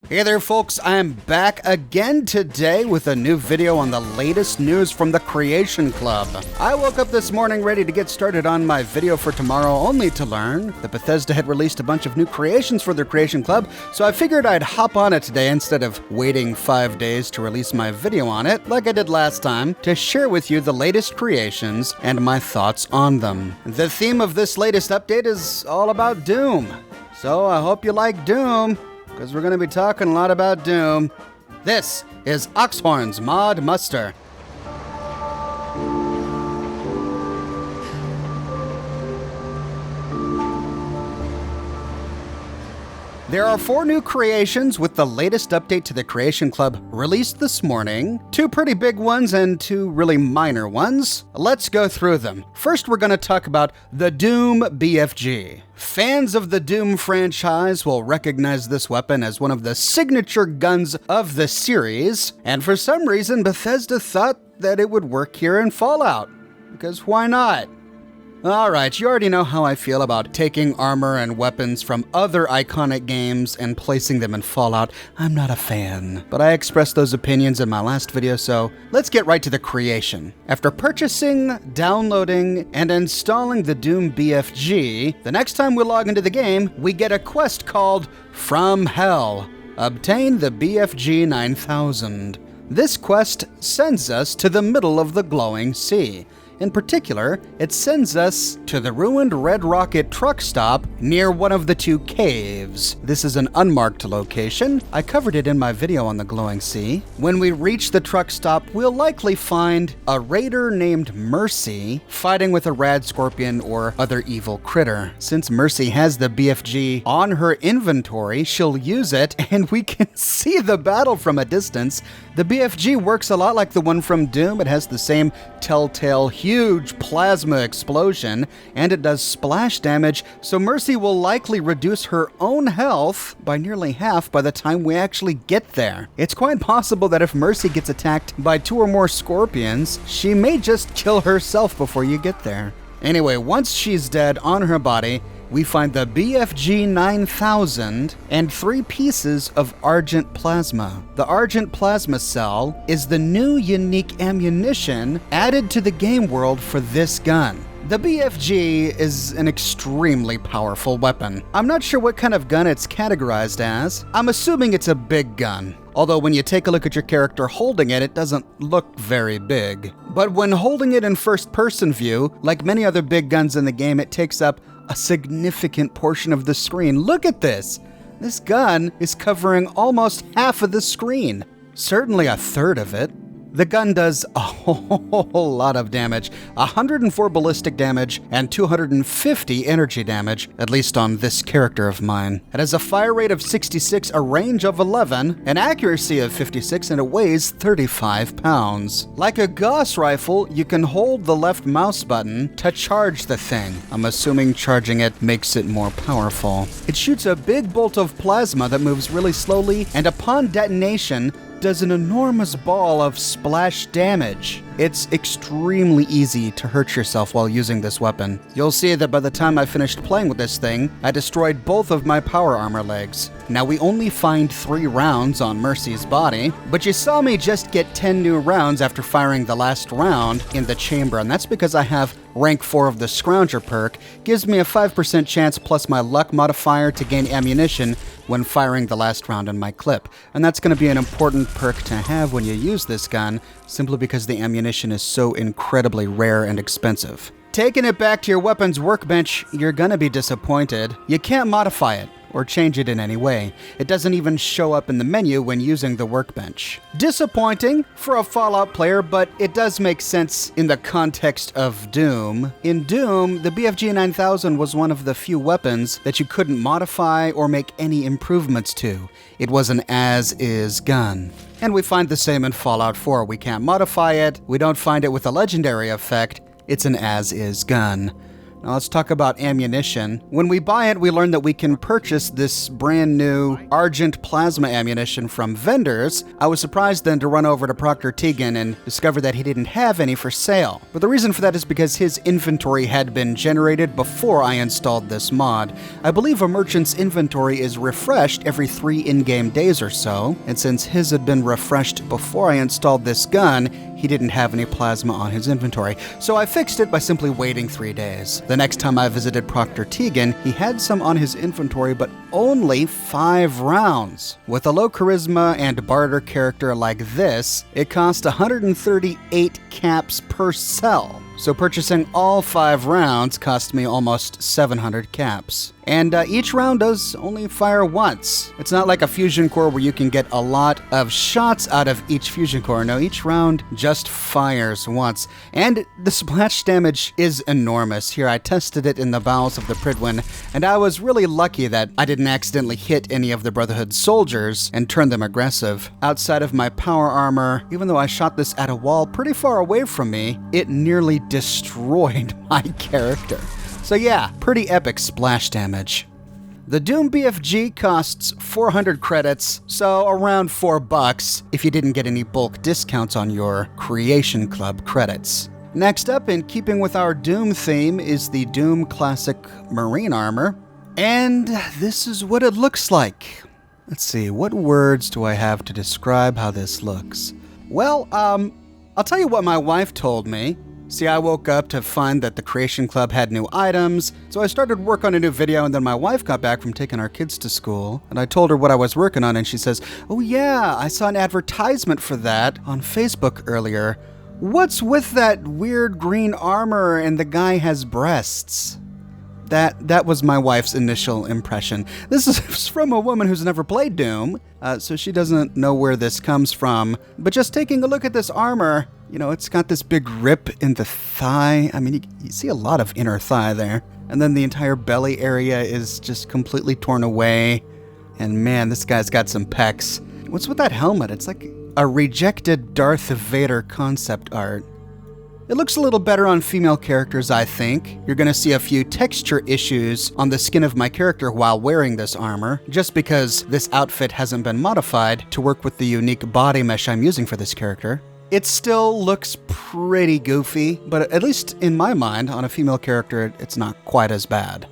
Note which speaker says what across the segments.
Speaker 1: Hey there folks, I'm back again today with a new video on the latest news from the Creation Club. I woke up this morning ready to get started on my video for tomorrow, only to learn that Bethesda had released a bunch of new creations for their Creation Club, so I figured I'd hop on it today instead of waiting 5 days to release my video on it, like I did last time, to share with you the latest creations and my thoughts on them. The theme of this latest update is all about Doom, so I hope you like Doom, because we're going to be talking a lot about Doom. This is Oxhorn's Mod Muster. There are 4 new creations with the latest update to the Creation Club released this morning. 2 pretty big ones and 2 really minor ones. Let's go through them. First, we're going to talk about the Doom BFG. Fans of the Doom franchise will recognize this weapon as one of the signature guns of the series, and for some reason Bethesda thought that it would work here in Fallout, because why not? Alright, you already know how I feel about taking armor and weapons from other iconic games and placing them in Fallout. I'm not a fan, but I expressed those opinions in my last video, so let's get right to the creation. After purchasing, downloading, and installing the Doom BFG, the next time we log into the game, we get a quest called From Hell. Obtain the BFG 9000. This quest sends us to the middle of the glowing sea. In particular, it sends us to the ruined Red Rocket truck stop near one of the 2 caves. This is an unmarked location. I covered it in my video on the glowing sea. When we reach the truck stop, we'll likely find a raider named Mercy fighting with a rad scorpion or other evil critter. Since Mercy has the BFG on her inventory, she'll use it and we can see the battle from a distance. The BFG works a lot like the one from Doom. It has the same telltale huge plasma explosion, and it does splash damage, so Mercy will likely reduce her own health by nearly half by the time we actually get there. It's quite possible that if Mercy gets attacked by 2 or more scorpions, she may just kill herself before you get there. Anyway, once she's dead on her body, we find the BFG 9000 and 3 pieces of Argent Plasma. The Argent Plasma cell is the new unique ammunition added to the game world for this gun. The BFG is an extremely powerful weapon. I'm not sure what kind of gun it's categorized as. I'm assuming it's a big gun. Although when you take a look at your character holding it, it doesn't look very big. But when holding it in first-person view, like many other big guns in the game, it takes up a significant portion of the screen. Look at this! This gun is covering almost half of the screen. Certainly a third of it. The gun does a whole lot of damage, 104 ballistic damage and 250 energy damage, at least on this character of mine. It has a fire rate of 66, a range of 11, an accuracy of 56, and it weighs 35 pounds. Like a Gauss rifle, you can hold the left mouse button to charge the thing. I'm assuming charging it makes it more powerful. It shoots a big bolt of plasma that moves really slowly, and upon detonation, does an enormous ball of splash damage. It's extremely easy to hurt yourself while using this weapon. You'll see that by the time I finished playing with this thing, I destroyed both of my power armor legs. Now we only find 3 rounds on Mercy's body, but you saw me just get 10 new rounds after firing the last round in the chamber, and that's because I have rank 4 of the Scrounger perk. Gives me a 5% chance plus my luck modifier to gain ammunition when firing the last round in my clip. And that's going to be an important perk to have when you use this gun, simply because the ammunition is so incredibly rare and expensive. Taking it back to your weapons workbench, you're going to be disappointed. You can't modify it or change it in any way. It doesn't even show up in the menu when using the workbench. Disappointing for a Fallout player, but it does make sense in the context of Doom. In Doom, the BFG 9000 was one of the few weapons that you couldn't modify or make any improvements to. It was an as-is gun. And we find the same in Fallout 4. We can't modify it, we don't find it with a legendary effect, it's an as-is gun. Now let's talk about ammunition. When we buy it, we learn that we can purchase this brand new Argent plasma ammunition from vendors. I was surprised then to run over to Proctor Tegan and discover that he didn't have any for sale. But the reason for that is because his inventory had been generated before I installed this mod. I believe a merchant's inventory is refreshed every 3 in-game days or so, and since his had been refreshed before I installed this gun, he didn't have any plasma on his inventory. So I fixed it by simply waiting 3 days. The next time I visited Proctor Tegan, he had some on his inventory, but only 5 rounds. With a low charisma and barter character like this, it cost 138 caps per cell. So purchasing all 5 rounds cost me almost 700 caps. And each round does only fire once. It's not like a fusion core where you can get a lot of shots out of each fusion core. No, each round just fires once. And the splash damage is enormous. Here, I tested it in the bowels of the Pridwin, and I was really lucky that I didn't accidentally hit any of the Brotherhood soldiers and turn them aggressive. Outside of my power armor, even though I shot this at a wall pretty far away from me, it nearly destroyed my character. So yeah, pretty epic splash damage. The Doom BFG costs 400 credits, so around $4 if you didn't get any bulk discounts on your Creation Club credits. Next up, in keeping with our Doom theme, is the Doom Classic Marine Armor. And this is what it looks like. Let's see, what words do I have to describe how this looks? Well, I'll tell you what my wife told me. See, I woke up to find that the Creation Club had new items, so I started work on a new video, and then my wife got back from taking our kids to school, and I told her what I was working on, and she says, "Oh yeah, I saw an advertisement for that on Facebook earlier. What's with that weird green armor and the guy has breasts?" That was my wife's initial impression. This is from a woman who's never played Doom, so she doesn't know where this comes from. But just taking a look at this armor, you know, it's got this big rip in the thigh. I mean, you see a lot of inner thigh there. And then the entire belly area is just completely torn away. And man, this guy's got some pecs. What's with that helmet? It's like a rejected Darth Vader concept art. It looks a little better on female characters, I think. You're gonna see a few texture issues on the skin of my character while wearing this armor, just because this outfit hasn't been modified to work with the unique body mesh I'm using for this character. It still looks pretty goofy, but at least in my mind, on a female character, it's not quite as bad.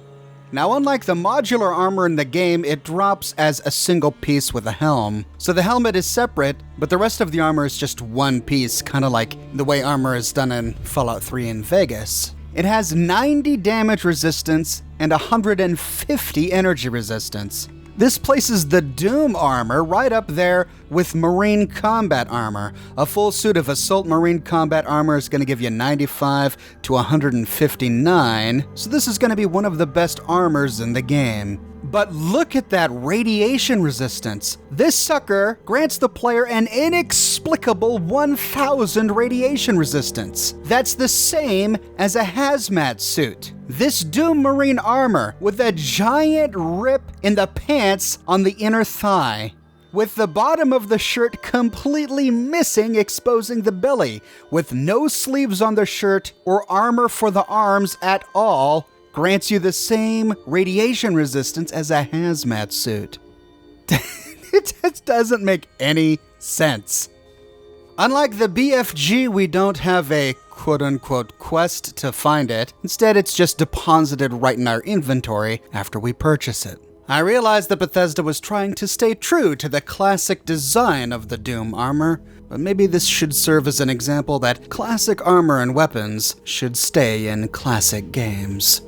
Speaker 1: Now, unlike the modular armor in the game, it drops as a single piece with a helm. So the helmet is separate, but the rest of the armor is just one piece, kind of like the way armor is done in Fallout 3 in Vegas. It has 90 damage resistance and 150 energy resistance. This places the Doom armor right up there with Marine combat armor. A full suit of Assault Marine combat armor is going to give you 95 to 159, so this is going to be one of the best armors in the game. But look at that radiation resistance. This sucker grants the player an inexplicable 1,000 radiation resistance. That's the same as a hazmat suit. This Doom Marine armor with a giant rip in the pants on the inner thigh, with the bottom of the shirt completely missing, exposing the belly, with no sleeves on the shirt or armor for the arms at all, grants you the same radiation resistance as a hazmat suit. It just doesn't make any sense. Unlike the BFG, we don't have a quote-unquote quest to find it. Instead, it's just deposited right in our inventory after we purchase it. I realized that Bethesda was trying to stay true to the classic design of the Doom armor, but maybe this should serve as an example that classic armor and weapons should stay in classic games.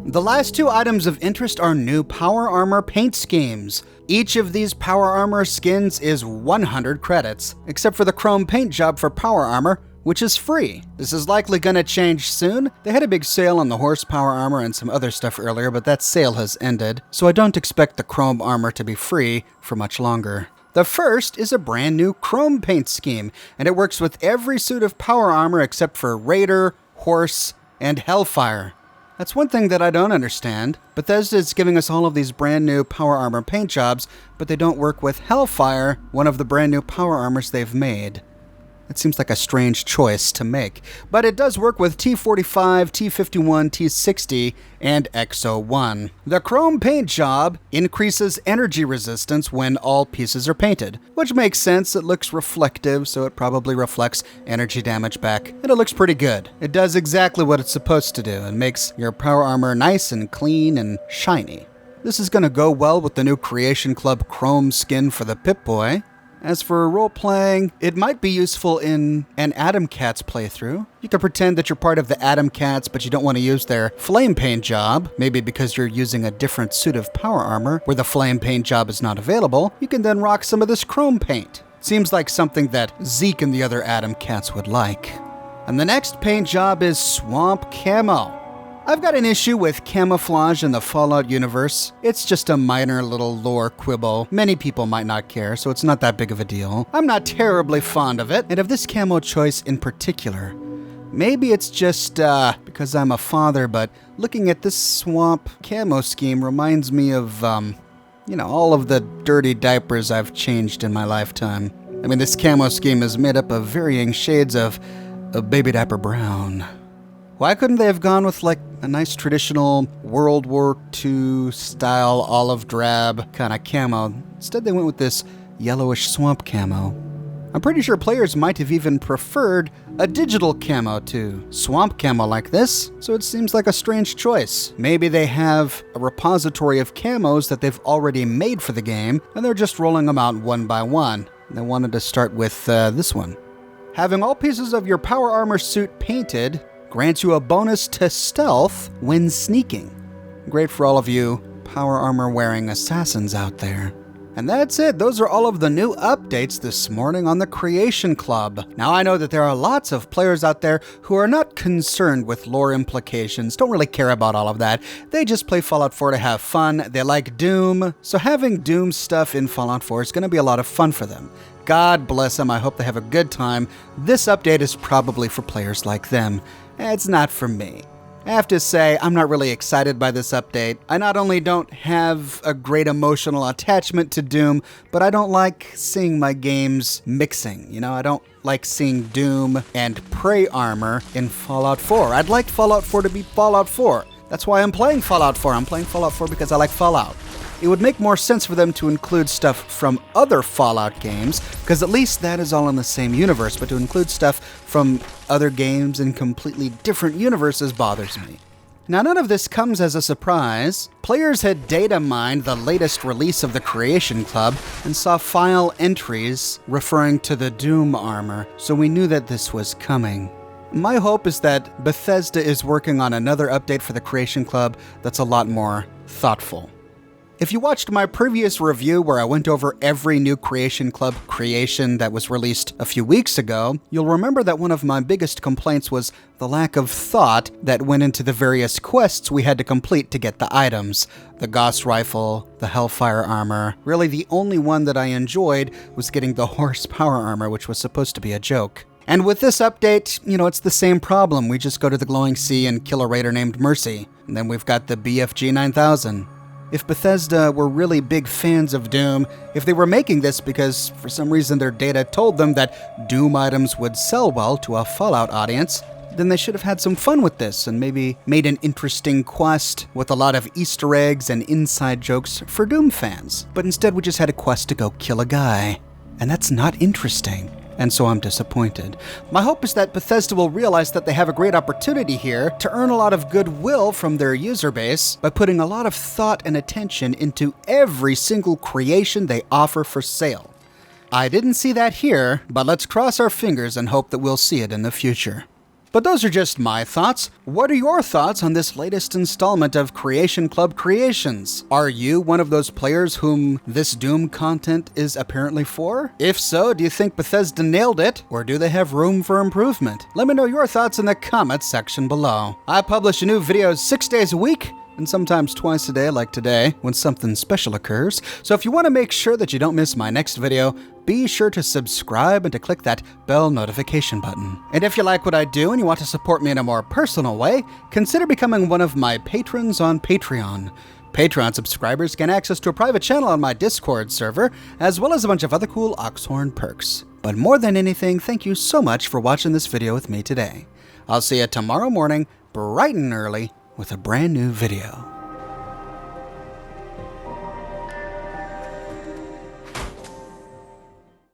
Speaker 1: The last 2 items of interest are new power armor paint schemes. Each of these power armor skins is 100 credits, except for the chrome paint job for power armor, which is free. This is likely gonna change soon. They had a big sale on the horsepower armor and some other stuff earlier, but that sale has ended, so I don't expect the chrome armor to be free for much longer. The first is a brand new chrome paint scheme, and it works with every suit of power armor except for Raider, Horse, and Hellfire. That's one thing that I don't understand. Bethesda is giving us all of these brand new power armor paint jobs, but they don't work with Hellfire, one of the brand new power armors they've made. It seems like a strange choice to make, but it does work with T45, T51, T60, and X01. The chrome paint job increases energy resistance when all pieces are painted, which makes sense. It looks reflective, so it probably reflects energy damage back, and it looks pretty good. It does exactly what it's supposed to do and makes your power armor nice and clean and shiny. This is going to go well with the new Creation Club chrome skin for the Pip-Boy. As for role-playing, it might be useful in an Atom Cats playthrough. You can pretend that you're part of the Atom Cats, but you don't want to use their flame paint job, maybe because you're using a different suit of power armor where the flame paint job is not available. You can then rock some of this chrome paint. Seems like something that Zeke and the other Atom Cats would like. And the next paint job is Swamp Camo. I've got an issue with camouflage in the Fallout universe. It's just a minor little lore quibble. Many people might not care, so it's not that big of a deal. I'm not terribly fond of it, and of this camo choice in particular. Maybe it's just because I'm a father, but looking at this swamp camo scheme reminds me of, all of the dirty diapers I've changed in my lifetime. I mean, this camo scheme is made up of varying shades of baby diaper brown. Why couldn't they have gone with, like, a nice traditional World War II style olive drab kind of camo? Instead, they went with this yellowish swamp camo. I'm pretty sure players might have even preferred a digital camo to swamp camo like this, so it seems like a strange choice. Maybe they have a repository of camos that they've already made for the game, and they're just rolling them out one by one. They wanted to start with this one. Having all pieces of your power armor suit painted grants you a bonus to stealth when sneaking. Great for all of you power armor wearing assassins out there. And that's it. Those are all of the new updates this morning on the Creation Club. Now, I know that there are lots of players out there who are not concerned with lore implications, don't really care about all of that. They just play Fallout 4 to have fun. They like Doom, so having Doom stuff in Fallout 4 is going to be a lot of fun for them. God bless them. I hope they have a good time. This update is probably for players like them. It's not for me. I have to say, I'm not really excited by this update. I not only don't have a great emotional attachment to Doom, but I don't like seeing my games mixing. I don't like seeing Doom and Prey armor in Fallout 4. I'd like Fallout 4 to be Fallout 4. That's why I'm playing Fallout 4. I'm playing Fallout 4 because I like Fallout. It would make more sense for them to include stuff from other Fallout games, because at least that is all in the same universe, but to include stuff from other games in completely different universes bothers me. Now, none of this comes as a surprise. Players had data mined the latest release of the Creation Club and saw file entries referring to the Doom armor, so we knew that this was coming. My hope is that Bethesda is working on another update for the Creation Club that's a lot more thoughtful. If you watched my previous review where I went over every new Creation Club creation that was released a few weeks ago, you'll remember that one of my biggest complaints was the lack of thought that went into the various quests we had to complete to get the items. The Gauss Rifle, the Hellfire Armor. Really, the only one that I enjoyed was getting the Horse Power Armor, which was supposed to be a joke. And with this update, it's the same problem. We just go to the Glowing Sea and kill a raider named Mercy. And then we've got the BFG 9000. If Bethesda were really big fans of Doom, if they were making this because for some reason their data told them that Doom items would sell well to a Fallout audience, then they should have had some fun with this and maybe made an interesting quest with a lot of Easter eggs and inside jokes for Doom fans. But instead we just had a quest to go kill a guy. And that's not interesting. And so I'm disappointed. My hope is that Bethesda will realize that they have a great opportunity here to earn a lot of goodwill from their user base by putting a lot of thought and attention into every single creation they offer for sale. I didn't see that here, but let's cross our fingers and hope that we'll see it in the future. But those are just my thoughts. What are your thoughts on this latest installment of Creation Club Creations? Are you one of those players whom this Doom content is apparently for? If so, do you think Bethesda nailed it, or do they have room for improvement? Let me know your thoughts in the comments section below. I publish a new video 6 days a week, and sometimes twice a day like today, when something special occurs. So if you want to make sure that you don't miss my next video, be sure to subscribe and to click that bell notification button. And if you like what I do and you want to support me in a more personal way, consider becoming one of my patrons on Patreon. Patreon subscribers gain access to a private channel on my Discord server, as well as a bunch of other cool Oxhorn perks. But more than anything, thank you so much for watching this video with me today. I'll see you tomorrow morning, bright and early, with a brand new video.